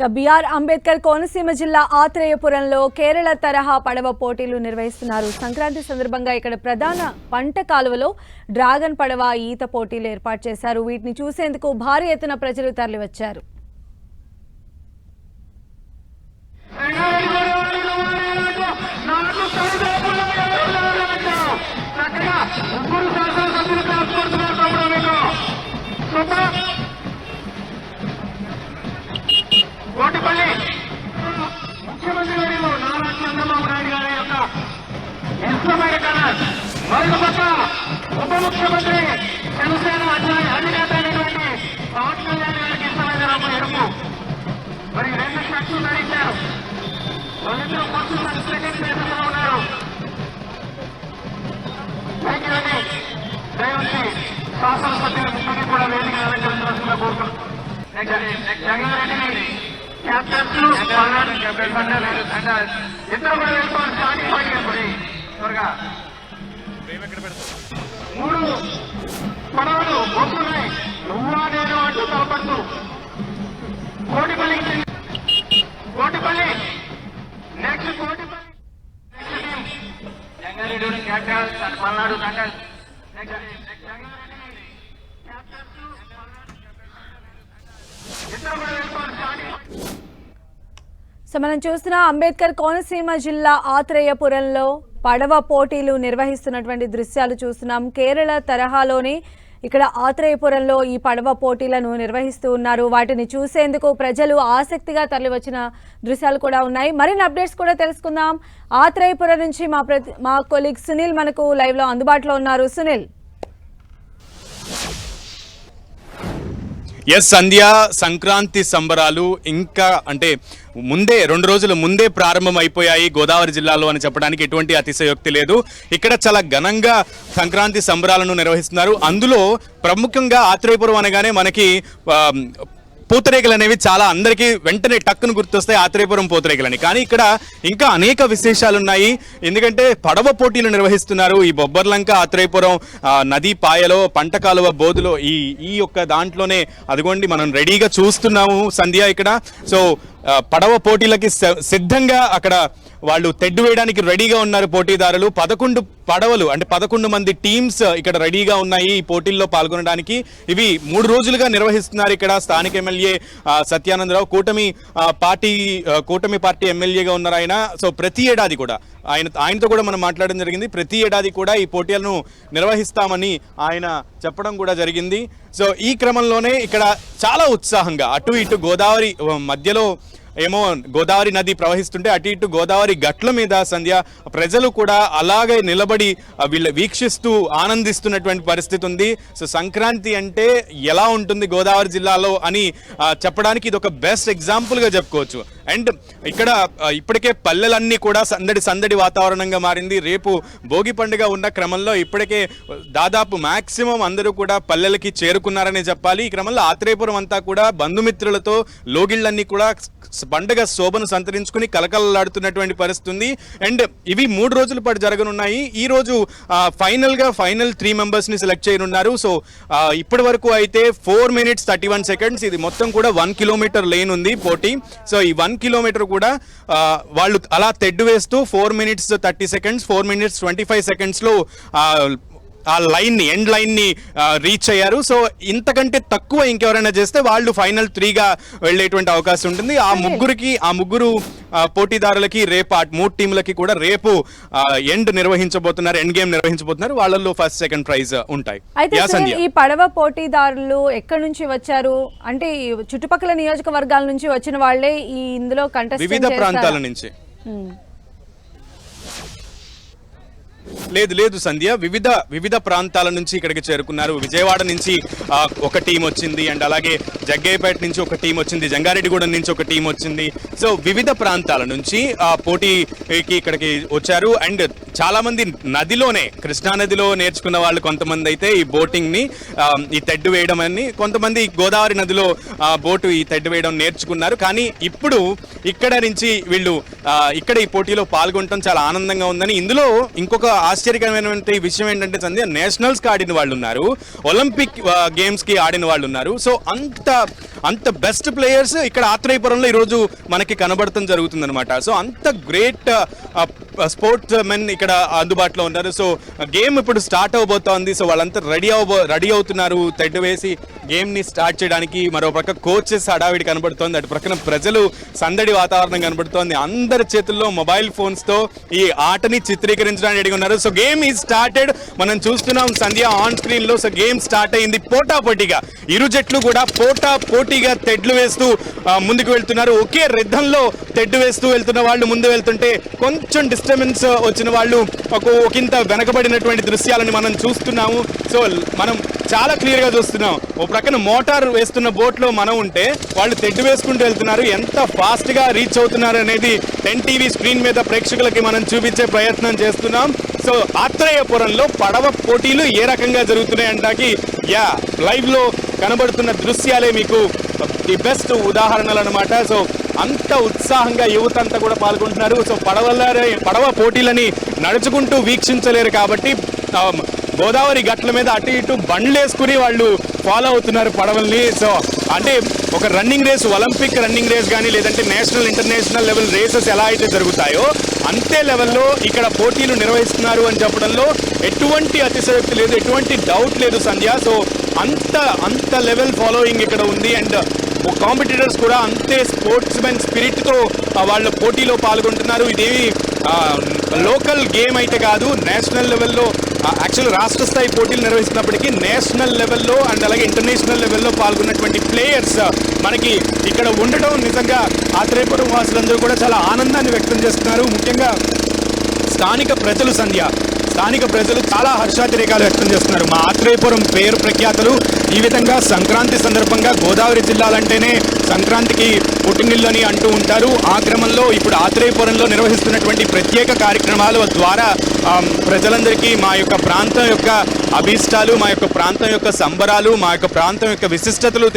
BR Ambedkar Konaseema జిల్లా ఆత్రేయపురంలో కేరళ తరహా పడవ పోటీలు నిర్వహిస్తున్నారు. సంక్రాంతి సందర్భంగా ఇక్కడ ప్రధాన పంట కాలువలో డ్రాగన్ పడవ ఈత పోటీలు ఏర్పాటు చేశారు. వీటిని చూసేందుకు భారీ ఎత్తున ప్రజలు తరలివచ్చారు. ముఖ్యమంత్రి వర్యులు నారా చంద్రబాబు నాయుడు గారి యొక్క ఇష్టమైన కలర్, మరొక ఉప ముఖ్యమంత్రి జనసేన అధినేత అయినటువంటి పవన్ కళ్యాణ్ గారికి ఇష్టమైన రంగు ఎరుపు. మరి రెండు షర్ట్లు ధరించారు. వాళ్ళిద్దరూ ఫస్ట్ సెకండ్ ప్లేస్ లో ఉన్నారు. థ్యాంక్ యూ అండి. దయవచ్చి శాసనసభ్యుల ముఖ్యులు కూడా వేదిక అలంకరించాల్సిందిగా కోరుతున్నాం. జగన్రెడ్డిని క్యాప్టెన్స్ ఇద్దరు కూడా వెళ్ళిపోవాలి. స్టార్టింగ్ పాయింట్ త్వరగా 3 పడవలు వస్తున్నాయి. నువ్వా నేను అంటూ తలపడుతూ Kotipalli next Kotipalli Jangareddy captain Palnadu so మనం చూస్తున్న అంబేద్కర్ కోనసీమ జిల్లా ఆత్రేయపురంలో పడవ పోటీలు నిర్వహిస్తున్నటువంటి దృశ్యాలు చూస్తున్నాం. కేరళ తరహాలోనే ఇక్కడ ఆత్రేయపురంలో ఈ పడవ పోటీలను నిర్వహిస్తూ ఉన్నారు. వాటిని చూసేందుకు ప్రజలు ఆసక్తిగా తరలివచ్చిన దృశ్యాలు కూడా ఉన్నాయి. మరిన్ని అప్డేట్స్ కూడా తెలుసుకుందాం. ఆత్రేయపురం నుంచి మా కొలీగ్ సునీల్ మనకు లైవ్ లో అందుబాటులో ఉన్నారు. సునీల్. ఎస్ సంధ్య, సంక్రాంతి సంబరాలు ఇంకా అంటే ముందే 2 రోజుల ముందే ప్రారంభం అయిపోయాయి గోదావరి జిల్లాలో అని చెప్పడానికి ఎటువంటి అతిశయోక్తి లేదు. ఇక్కడ చాలా ఘనంగా సంక్రాంతి సంబరాలను నిర్వహిస్తున్నారు. అందులో ప్రముఖంగా ఆత్రేయపురం అనగానే మనకి పూతరేకులు అనేవి చాలా అందరికీ వెంటనే టక్కును గుర్తొస్తాయి, ఆత్రేయపురం పూతరేకులని. కానీ ఇక్కడ ఇంకా అనేక విశేషాలు ఉన్నాయి. ఎందుకంటే పడవ పోటీలు నిర్వహిస్తున్నారు. ఈ బొబ్బర్లంక ఆత్రేయపురం నదీ పాయలో పంట కాలువ బోధులో ఈ యొక్క దాంట్లోనే అదిగోండి మనం రెడీగా చూస్తున్నాము సంధ్య ఇక్కడ. సో పడవ పోటీలకి సిద్ధంగా అక్కడ వాళ్ళు తెడ్డు వేయడానికి రెడీగా ఉన్నారు పోటీదారులు. 11 పడవలు అంటే 11 మంది టీమ్స్ ఇక్కడ రెడీగా ఉన్నాయి ఈ పోటీల్లో పాల్గొనడానికి. ఇవి 3 రోజులుగా నిర్వహిస్తున్నారు ఇక్కడ. స్థానిక ఎమ్మెల్యే సత్యానందరావు కూటమి పార్టీ ఎమ్మెల్యేగా ఉన్నారు ఆయన. సో ప్రతి ఏడాది కూడా ఆయనతో కూడా మనం మాట్లాడడం జరిగింది. ప్రతి ఏడాది కూడా ఈ పోటీలను నిర్వహిస్తామని ఆయన చెప్పడం కూడా జరిగింది. సో ఈ క్రమంలోనే ఇక్కడ చాలా ఉత్సాహంగా అటు ఇటు గోదావరి మధ్యలో ఏమో గోదావరి నది ప్రవహిస్తుంటే అటు ఇటు గోదావరి గట్ల మీద సంధ్య ప్రజలు కూడా అలాగే నిలబడి వీక్షిస్తూ ఆనందిస్తున్నటువంటి పరిస్థితి ఉంది. సో సంక్రాంతి అంటే ఎలా ఉంటుంది గోదావరి జిల్లాలో అని చెప్పడానికి ఇది ఒక బెస్ట్ ఎగ్జాంపుల్గా చెప్పుకోవచ్చు. అండ్ ఇక్కడ ఇప్పటికే పల్లెలన్నీ కూడా సందడి వాతావరణంగా మారింది. రేపు భోగి పండుగ ఉన్న క్రమంలో ఇప్పటికే దాదాపు మ్యాక్సిమం అందరూ కూడా పల్లెలకి చేరుకున్నారనే చెప్పాలి. ఈ క్రమంలో ఆత్రేయపురం అంతా కూడా బంధుమిత్రులతో లోగిళ్ళన్నీ కూడా పండుగ శోభను సంతరించుకుని కలకలలాడుతున్నటువంటి పరిస్థితి ఉంది. అండ్ ఇవి 3 రోజుల పాటు జరగనున్నాయి. ఈ రోజు ఫైనల్ 3 మెంబర్స్ ని సెలెక్ట్ చేయనున్నారు. సో ఇప్పటి వరకు అయితే 4 minutes 31 seconds ఇది మొత్తం కూడా 1 kilometer లేన్ ఉంది పోటీ. సో ఈ 1 kilometer కూడా వాళ్ళు అలా తెడ్డు వేస్తూ 4 minutes 30 seconds 4 minutes 25 seconds లో ఆ ఎండ్ లైన్ ని రీచ్ అయ్యారు. సో ఇంతకంటే తక్కువ ఇంకెవరైనా చేస్తే వాళ్ళు ఫైనల్ 3గా వెళ్ళేటువంటి అవకాశం ఉంటుంది. ఆ ముగ్గురు పోటీదారులకి రేపు 3 టీంలకి కూడా రేపు ఎండ్ గేమ్ నిర్వహించబోతున్నారు. వాళ్ళల్లో ఫస్ట్ సెకండ్ ప్రైజ్ ఉంటాయి. ఈ పడవ పోటీదారులు ఎక్కడి నుంచి వచ్చారు అంటే చుట్టుపక్కల నియోజకవర్గాల నుంచి వచ్చిన వాళ్ళే ఈ ఇందులో కంటెస్ట్ వివిధ ప్రాంతాల నుంచి లేదు సంధ్య, వివిధ ప్రాంతాల నుంచి ఇక్కడికి చేరుకున్నారు. విజయవాడ నుంచి ఒక టీం వచ్చింది, అండ్ అలాగే జగ్గయ్యపేట నుంచి ఒక టీం వచ్చింది, జంగారెడ్డిగూడెం నుంచి ఒక టీం వచ్చింది. సో వివిధ ప్రాంతాల నుంచి పోటీకి ఇక్కడికి వచ్చారు. అండ్ చాలా మంది నదిలోనే, కృష్ణా నదిలో నేర్చుకున్న వాళ్ళు కొంతమంది అయితే ఈ బోటింగ్ ని, ఈ తెడ్డు వేయడం అని, కొంతమంది గోదావరి నదిలో బోటు ఈ తెడ్డు వేయడం నేర్చుకున్నారు. కానీ ఇప్పుడు ఇక్కడ నుంచి వీళ్ళు ఇక్కడ ఈ పోటీలో పాల్గొనడం చాలా ఆనందంగా ఉందని. ఇందులో ఇంకొక ఆశ్చర్యకరమైనటువంటి విషయం ఏంటంటే సంధ్య, నేషనల్స్ కి ఆడిన వాళ్ళు ఉన్నారు, ఒలింపిక్ గేమ్స్ కి ఆడిన వాళ్ళు ఉన్నారు. సో అంత బెస్ట్ ప్లేయర్స్ ఇక్కడ ఆత్రేయపురంలో ఈరోజు మనకి కనబడటం జరుగుతుంది అనమాట. సో అంత గ్రేట్ స్పోర్ట్స్ మెన్ ఇక్కడ అందుబాటులో ఉన్నారు. సో గేమ్ ఇప్పుడు స్టార్ట్ అవబోతోంది. సో వాళ్ళంతా రెడీ అవుతున్నారు తెడ్డు వేసి గేమ్ ని స్టార్ట్ చేయడానికి. మరో ప్రక్క కోచెస్ హడావిడి కనబడుతోంది, అటు ప్రక్కన ప్రజలు సందడి వాతావరణం కనబడుతోంది. అందరి చేతుల్లో మొబైల్ ఫోన్స్ తో ఈ ఆటని చిత్రీకరించడానికి రెడీ ఉన్నారు. So game is started. మనం చూస్తున్నాం సంధ్య ఆన్ స్క్రీన్ లో. సో గేమ్ స్టార్ట్ అయింది పోటాపోటీగా. ఇరు జట్లు కూడా పోటీగా తెడ్లు వేస్తూ ముందుకు వెళ్తున్నారు. ఒకే రిద్ధంలో తెడ్డు వేస్తూ వెళ్తున్న వాళ్ళు ముందు వెళ్తుంటే, కొంచెం డిస్టర్బెన్స్ వచ్చిన వాళ్ళు ఒకంత వెనకబడినటువంటి దృశ్యాలను మనం చూస్తున్నాము. సో మనం చాలా క్లియర్ గా చూస్తున్నాం. ఓ ప్రక్కన మోటార్ వేస్తున్న బోట్ లో మనం ఉంటే, వాళ్ళు తెడ్డు వేసుకుంటూ వెళ్తున్నారు. ఎంత ఫాస్ట్ గా రీచ్ అవుతున్నారు అనేది 10 టీవీ స్క్రీన్ మీద ప్రేక్షకులకి మనం చూపించే ప్రయత్నం చేస్తున్నాం. సో ఆత్రేయపురంలో పడవ పోటీలు ఏ రకంగా జరుగుతున్నాయి అంటాకి లైవ్ లో కనబడుతున్న దృశ్యాలే మీకు ది బెస్ట్ ఉదాహరణలు అనమాట. సో అంత ఉత్సాహంగా యువత అంతా కూడా పాల్గొంటున్నారు. సో పడవ పోటీలని నడుచుకుంటూ వీక్షించలేరు కాబట్టి గోదావరి గట్ల మీద అటు ఇటు బండ్లేసుకుని వాళ్ళు ఫాలో అవుతున్నారు పడవల్ని. సో అంటే ఒక running race, Olympic running race కానీ, లేదంటే నేషనల్ ఇంటర్నేషనల్ లెవెల్ రేసెస్ ఎలా అయితే జరుగుతాయో అంతే లెవెల్లో ఇక్కడ పోటీలు నిర్వహిస్తున్నారు అని చెప్పడంలో ఎటువంటి అతిశయోక్తి లేదు, ఎటువంటి డౌట్ లేదు సంధ్య. సో అంత లెవెల్ ఫాలోయింగ్ ఇక్కడ ఉంది. అండ్ కాంపిటీటర్స్ కూడా అంతే స్పోర్ట్స్ మెన్ స్పిరిట్ తో వాళ్ళ పోటీలో పాల్గొంటున్నారు. ఇదేవి లోకల్ గేమ్ అయితే కాదు, నేషనల్ లెవెల్లో, యాక్చువల్ రాష్ట్ర స్థాయి పోటీలు నిర్వహిస్తున్నప్పటికీ నేషనల్ లెవెల్లో అండ్ అలాగే ఇంటర్నేషనల్ లెవెల్లో పాల్గొన్నటువంటి ప్లేయర్స్ మనకి ఇక్కడ ఉండడం నిజంగా ఆత్రేయపురం వాసులందరూ కూడా చాలా ఆనందాన్ని వ్యక్తం చేస్తున్నారు. ముఖ్యంగా స్థానిక ప్రజలు సంధ్య, స్థానిక ప్రజలు చాలా హర్షాతిరేకాలు వ్యక్తం చేస్తున్నారు. మా ఆత్రేయపురం పేరు ప్రఖ్యాతలు ఈ విధంగా సంక్రాంతి సందర్భంగా గోదావరి జిల్లాలంటేనే సంక్రాంతికి పుట్టినిల్లు అని అంటూ ఉంటారు. ఆ క్రమంలో ఇప్పుడు ఆత్రేయపురంలో నిర్వహిస్తున్నటువంటి ప్రత్యేక కార్యక్రమాల ద్వారా ప్రజలందరికీ మా యొక్క ప్రాంతం యొక్క అభీష్టాలు, మా యొక్క ప్రాంతం యొక్క సంబరాలు, మా యొక్క ప్రాంతం యొక్క విశిష్టతలు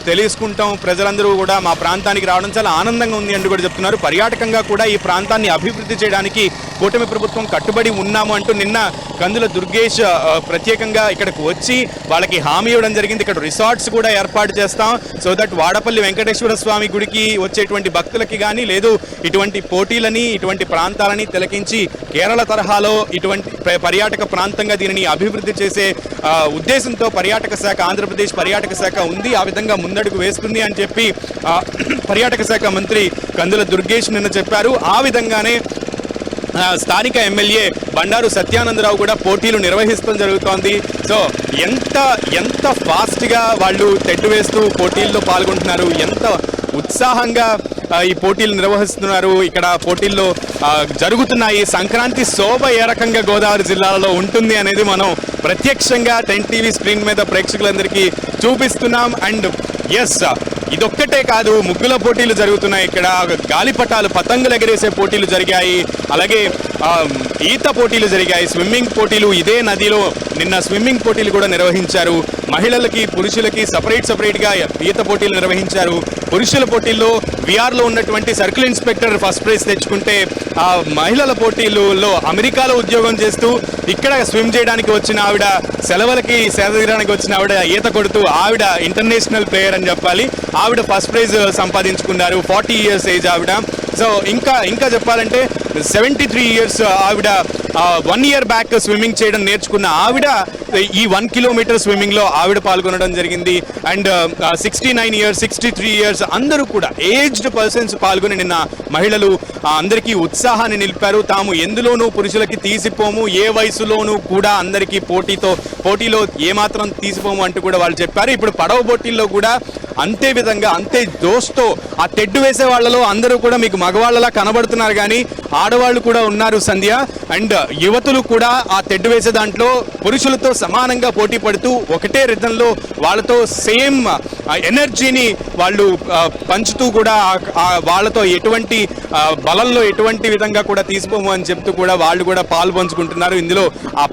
తెలుసుకుంటాం. ప్రజలందరూ కూడా మా ప్రాంతానికి రావడం చాలా ఆనందంగా ఉంది అని కూడా చెప్తున్నారు. పర్యాటకంగా కూడా ఈ ప్రాంతాన్ని అభివృద్ధి చేయడానికి కూటమి ప్రభుత్వం కట్టుబడి ఉన్నాము అంటూ నిన్న కందుల దుర్గేష్ ప్రత్యేకంగా ఇక్కడికి వచ్చి వాళ్ళకి హామీ ఇవ్వడం జరిగింది. ఇక్కడ రిసార్ట్స్ కూడా ఏర్పాటు చేస్తాం, సో దట్ వాడపల్లి వెంకటేశ్వర స్వామి గుడికి వచ్చేటువంటి భక్తులకి కానీ, లేదు ఇటువంటి పోటీలని, ఇటువంటి ప్రాంతాలని తిలకించి కేరళ తరహాలో ఇటువంటి పర్యాటక ప్రాంతంగా దీనిని అభివృద్ధి చేసే ఉద్దేశంతో పర్యాటక శాఖ, ఆంధ్రప్రదేశ్ పర్యాటక శాఖ ఉంది. ఆ విధంగా ముందడుగు వేస్తుంది అని చెప్పి పర్యాటక శాఖ మంత్రి కందుల దుర్గేష్ నిన్న చెప్పారు. ఆ విధంగానే స్థానిక ఎమ్మెల్యే బండారు సత్యానందరావు కూడా పోటీలు నిర్వహిస్తూ జరుగుతోంది. సో ఎంత ఫాస్ట్గా వాళ్ళు తెడ్డు వేస్తూ పోటీల్లో పాల్గొంటున్నారు, ఎంత ఉత్సాహంగా ఈ పోటీలు నిర్వహిస్తున్నారు, ఇక్కడ పోటీల్లో జరుగుతున్నాయి. సంక్రాంతి శోభ ఏ రకంగా గోదావరి జిల్లాలో ఉంటుంది అనేది మనం ప్రత్యక్షంగా 10 టీవీ స్క్రీన్ మీద ప్రేక్షకులందరికీ చూపిస్తున్నాం. అండ్ ఎస్, ఇదొక్కటే కాదు, ముగ్గుల పోటీలు జరుగుతున్నాయి ఇక్కడ, గాలిపటాలు, పతంగులు ఎగరేసే పోటీలు జరిగాయి, అలాగే ఈత పోటీలు జరిగాయి, స్విమ్మింగ్ పోటీలు ఇదే నదిలో నిన్న స్విమ్మింగ్ పోటీలు కూడా నిర్వహించారు. మహిళలకి పురుషులకి సపరేట్గా ఈత పోటీలు నిర్వహించారు. పురుషుల పోటీల్లో విఆర్లో ఉన్నటువంటి సర్కిల్ ఇన్స్పెక్టర్ ఫస్ట్ ప్రైజ్ తెచ్చుకుంటే, ఆ మహిళల పోటీలలో అమెరికాలో ఉద్యోగం చేస్తూ ఇక్కడ స్విమ్ చేయడానికి వచ్చిన ఆవిడ, సెలవులకి సేదతీరడానికి వచ్చిన ఆవిడ ఈత కొడుతూ ఆవిడ ఇంటర్నేషనల్ ప్లేయర్ అని చెప్పాలి. ఆవిడ ఫస్ట్ ప్రైజ్ సంపాదించుకున్నారు. 40 years ఏజ్ ఆవిడ. సో ఇంకా చెప్పాలంటే 73 years ఆవిడ 1 year బ్యాక్ స్విమ్మింగ్ చేయడం నేర్చుకున్న ఆవిడ ఈ 1 kilometer స్విమ్మింగ్లో ఆవిడ పాల్గొనడం జరిగింది. అండ్ 69 years, 63 years అందరూ కూడా ఏజ్డ్ పర్సన్స్ పాల్గొని నిన్న మహిళలు అందరికీ ఉత్సాహాన్ని నిలిపారు. తాము ఎందులోనూ పురుషులకి తీసిపోము, ఏ వయసులోనూ కూడా అందరికీ పోటీలో ఏమాత్రం తీసిపోము అంటూ కూడా వాళ్ళు చెప్పారు. ఇప్పుడు పడవ పోటీల్లో కూడా అంతే విధంగా, అంతే జోష్తో ఆ తెడ్డు వేసే వాళ్ళలో అందరూ కూడా మీకు మగవాళ్ళలా కనబడుతున్నారు, కానీ ఆడవాళ్ళు కూడా ఉన్నారు సంధ్య, అండ్ యువతులు కూడా ఆ తెడ్డు వేసే దాంట్లో పురుషులతో సమానంగా పోటీ పడుతూ ఒకటే రిధంలో వాళ్ళతో సేమ్ ఎనర్జీని వాళ్ళు పంచుతూ కూడా వాళ్ళతో ఎటువంటి బలంలో ఎటువంటి విధంగా కూడా తీసిపోము అని చెప్తూ కూడా వాళ్ళు కూడా పాలు పంచుకుంటున్నారు. ఇందులో ఆ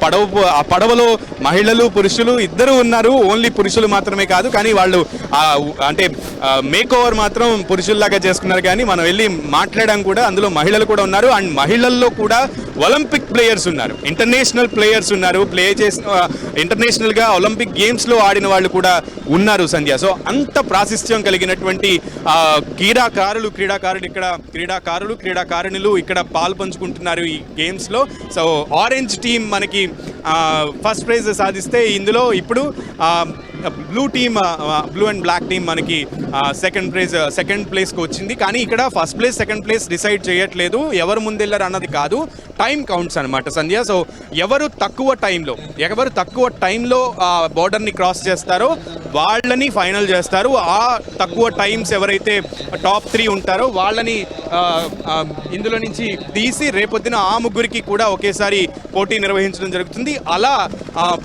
పడవలో మహిళలు పురుషులు ఇద్దరు ఉన్నారు. ఓన్లీ పురుషులు మాత్రమే కాదు, కానీ వాళ్ళు అంటే మేక్ ఓవర్ మాత్రం పురుషుల్లాగా చేసుకున్నారు. కానీ మనం వెళ్ళి మాట్లాడడం కూడా అందులో మహిళలు కూడా ఉన్నారు. అండ్ మహిళల్లో కూడా ఒలింపిక్ ప్లేయర్స్ ఉన్నారు, ఇంటర్నేషనల్ ప్లేయర్స్ ఉన్నారు, ప్లే చేసిన ఇంటర్నేషనల్గా ఒలింపిక్ గేమ్స్లో ఆడిన వాళ్ళు కూడా ఉన్నారు సంధ్య. సో అంత ప్రాశస్త్యం కలిగినటువంటి క్రీడాకారుణులు ఇక్కడ పాల్పంచుకుంటున్నారు ఈ గేమ్స్లో. సో ఆరెంజ్ టీం మనకి ఫస్ట్ ప్రైజ్ సాధిస్తే ఇందులో ఇప్పుడు బ్లూ అండ్ బ్లాక్ టీం మనకి సెకండ్ ప్లేస్కి వచ్చింది. కానీ ఇక్కడ first place second place decide చేయట్లేదు, ఎవరు ముందెళ్ళారు అన్నది కాదు, టైం కౌంట్స్ అనమాట సంధ్య. సో ఎవరు తక్కువ టైంలో బోర్డర్ని క్రాస్ చేస్తారో వాళ్ళని ఫైనల్ చేస్తారు. ఆ తక్కువ టైమ్స్ ఎవరైతే టాప్ 3 ఉంటారో వాళ్ళని ఇందులో నుంచి తీసి రేపొద్దున ఆ ముగ్గురికి కూడా ఒకేసారి పోటీ నిర్వహించడం జరుగుతుంది. అలా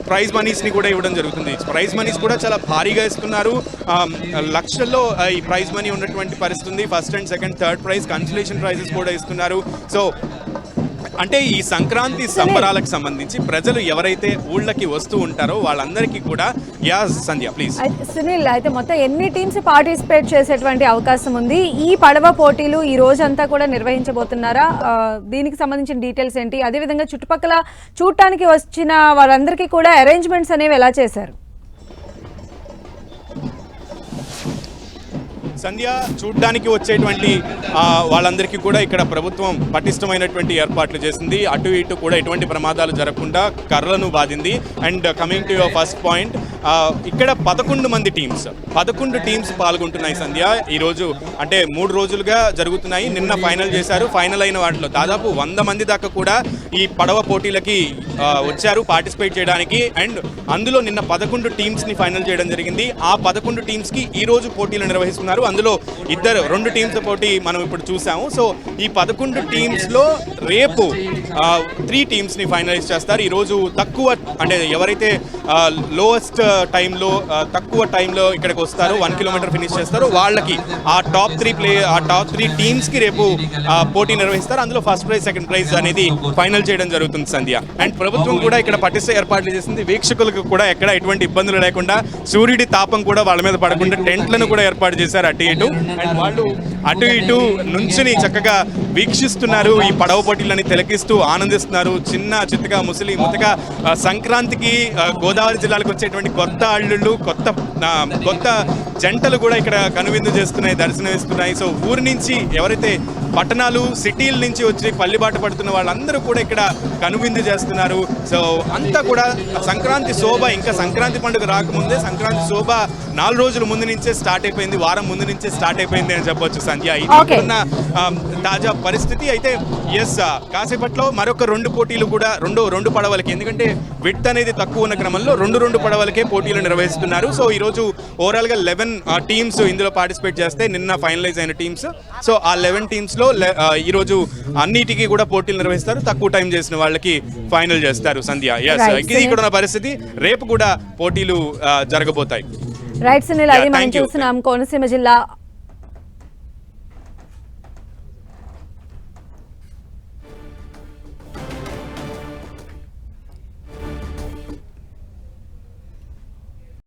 ప్రైజ్ మనీస్ని కూడా ఇవ్వడం జరుగుతుంది. ప్రైజ్ మనీస్ కూడా చాలా భారీగా ఇస్తున్నారు, లక్షల్లో ఈ ప్రైజ్ మనీ ఉన్నటువంటి పరిస్థితి ఉంది. First and second third prize consolation prices కూడా ఇస్తున్నారు. సో అంటే ఈ సంక్రాంతి సంబరాలకు సంబంధించి ప్రజలు ఎవరైతే ఊళ్ళకి వస్తూ ఉంటారో వాళ్ళందరికీ కూడా సంధ్య ప్లీజ్. సునీల్, అయితే మొత్తం ఎన్ని టీమ్స్ పార్టిసిపేట్ చేసేటువంటి అవకాశం ఉంది? ఈ పడవ పోటీలు ఈ రోజంతా కూడా నిర్వహించబోతున్నారా? దీనికి సంబంధించిన డీటెయిల్స్ ఏంటి? అదేవిధంగా చుట్టుపక్కల చూడటానికి వచ్చిన వారందరికీ కూడా అరేంజ్మెంట్స్ అనేవి ఎలా చేశారు? సంధ్య, చూడ్డానికి వచ్చేటువంటి వాళ్ళందరికీ కూడా ఇక్కడ ప్రభుత్వం పటిష్టమైనటువంటి ఏర్పాట్లు చేసింది. అటు ఇటు కూడా ఎటువంటి ప్రమాదాలు జరగకుండా కర్రలను బాధింది. And coming to your first point, ఇక్కడ 11 టీమ్స్ పాల్గొంటున్నాయి సంధ్య. ఈరోజు అంటే 3 రోజులుగా జరుగుతున్నాయి. నిన్న ఫైనల్ చేశారు. ఫైనల్ అయిన వాటిలో దాదాపు 100 మంది దాకా కూడా ఈ పడవ పోటీలకి వచ్చారు పార్టిసిపేట్ చేయడానికి. అండ్ అందులో నిన్న 11 టీమ్స్ని ఫైనల్ చేయడం జరిగింది. ఆ 11 టీమ్స్కి ఈరోజు పోటీలు నిర్వహిస్తున్నారు. అందులో 2 టీమ్స్ పోటీ మనం ఇప్పుడు చూసాము. సో ఈ 11 టీమ్స్లో రేపు 3 టీమ్స్ని ఫైనలైజ్ చేస్తారు. ఈరోజు తక్కువ అంటే ఎవరైతే లోయెస్ట్ తక్కువ టైంలో ఇక్కడికి వస్తారో 1 కిలోమీటర్ ఫినిష్ చేస్తారో వాళ్ళకి ఆ టాప్ 3 టీమ్స్కి రేపు పోటీ నిర్వహిస్తారు. అందులో ఫస్ట్ ప్రైజ్ సెకండ్ ప్రైజ్ అనేది ఫైనల్ చేయడం జరుగుతుంది సంధ్య. అండ్ ప్రభుత్వం కూడా ఇక్కడ పటిష్ట ఏర్పాట్లు చేసింది. వీక్షకులకు కూడా ఎక్కడ ఎటువంటి ఇబ్బందులు లేకుండా సూర్యుడి తాపం కూడా వాళ్ళ మీద పడకుండా టెంట్లను కూడా ఏర్పాటు చేశారు అటు ఇటు. అండ్ వాళ్ళు అటు ఇటు నుంచుని చక్కగా వీక్షిస్తున్నారు, ఈ పడవ పోటీలని తిలకిస్తూ ఆనందిస్తున్నారు. చిన్న చిత్తగా ముసలి ముతగా సంక్రాంతికి గోదావరి జిల్లాలకు వచ్చేటువంటి కొత్త అల్లుళ్ళు కొత్త జంటలు కూడా ఇక్కడ కనువిందు చేస్తున్నాయి, దర్శనమిస్తున్నాయి. సో ఊరి నుంచి ఎవరైతే పట్టణాలు సిటీల నుంచి వచ్చి పల్లిబాట పడుతున్న వాళ్ళందరూ కూడా ఇక్కడ కనువిందు చేస్తున్నారు. సో అంతా కూడా సంక్రాంతి శోభ, ఇంకా సంక్రాంతి పండుగ రాకముందే సంక్రాంతి శోభ 4 రోజుల ముందు నుంచే స్టార్ట్ అయిపోయింది, వారం ముందు నుంచే స్టార్ట్ అయిపోయింది అని చెప్పొచ్చు సంధ్య. ఇప్పుడున్న తాజా పరిస్థితి అయితే కాసేపట్లో మరొక 2 పోటీలు కూడా రెండు పడవలకి, ఎందుకంటే విడ్త్ అనేది తక్కువ ఉన్న క్రమంలో 2 పడవలకే పోటీలు నిర్వహిస్తున్నారు. సో ఈరోజు ఓవరాల్గా 11 టీమ్స్ ఇందులో పార్టిసిపేట్ చేస్తే నిన్న ఫైనలైజ్ అయిన టీమ్స్. సో ఆ 11 టీమ్స్లో ఈరోజు అన్నిటికీ కూడా పోటీలు నిర్వహిస్తారు. తక్కువ టైం చేసిన వాళ్ళకి ఫైనల్ చేస్తారు సంధ్య. ఇది ఇక్కడ ఉన్న పరిస్థితి. రేపు కూడా పోటీలు జరగబోతాయి. రైట్ సునీల్, అది మనం చూస్తున్నాం కోనసీమ జిల్లా